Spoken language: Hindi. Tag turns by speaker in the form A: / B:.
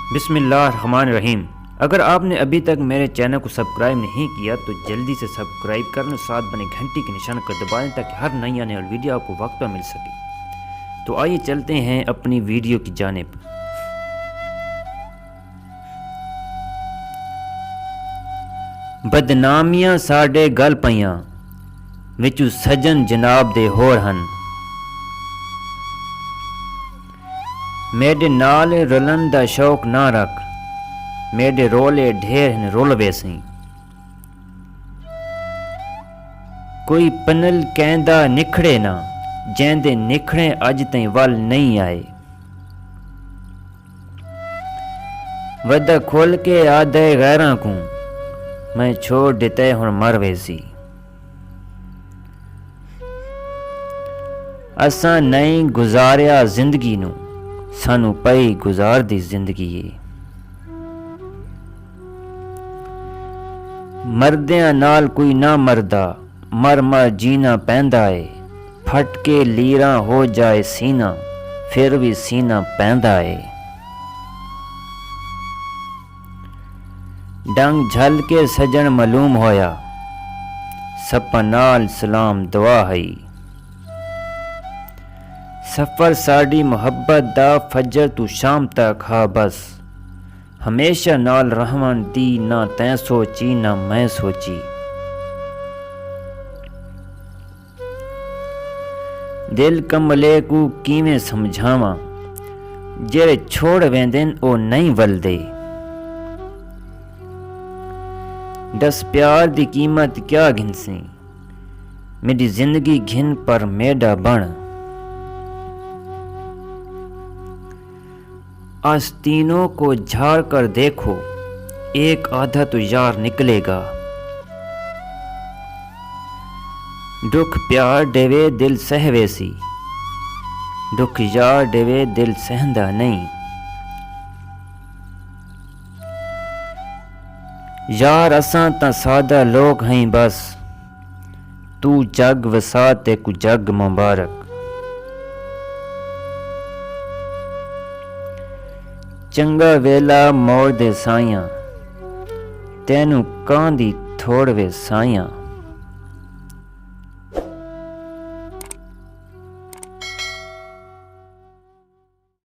A: बिस्मिल्लाहिर्रहमानिर्रहीम। अगर आपने अभी तक मेरे चैनल को सब्सक्राइब नहीं किया तो जल्दी से सब्सक्राइब कर लें, साथ बने घंटी के निशान को दबा दें ताकि हर नई आने वाली वीडियो आपको वक्त पर मिल सके। तो आइए चलते हैं अपनी वीडियो की जानिब। बदनामियां साडे गल पईयां विचू सजन जनाब दे होर हन। मेरे नाल रलन दा शौक ना रख, मेरे रोले ढेर हैं रोलवे सी। कोई पनल कहंदा निखड़े ना, जैंदे निखड़े अज ताईं वल नहीं आए। वदा खोल के आदे गैरां को मैं छोड़ दिते हुण मर वेसी। असां नहीं गुजारिया जिंदगी नू, सानू पई गुजार दी जिंदगी है। मरदियां नाल कोई ना मरदा, मर मर जीना पैंदा है। फट के लीरा हो जाए सीना, फिर भी सीना पैंदा है। डंग झल के सजन मालूम होया, सपा नाल सलाम दुआ है। सफ़र साड़ी मुहब्बत दा फजर तू शाम तक हा बस। हमेशा नाल रहमन दी, ना तैं सोची ना मैं सोची। दिल कमले को किवें समझावां, जेड़े छोड़ वेंदेन ओ नहीं वलदे। दस प्यार दी कीमत क्या घिनसी, मेरी जिंदगी घिन पर मेडा बन। आस्तीनों को झाड़ कर देखो, एक आधा तो यार निकलेगा। दुख प्यार देवे दिल सहवेसी, दुख यार देवे दिल सहंदा नहीं। यार असां तां सादा लोग हैं बस, तू जग वसा ते कु जग मुबारक। चंगा वेला मोड़ दे साइयां, तेनू कां दी थोड़ वे साइयां।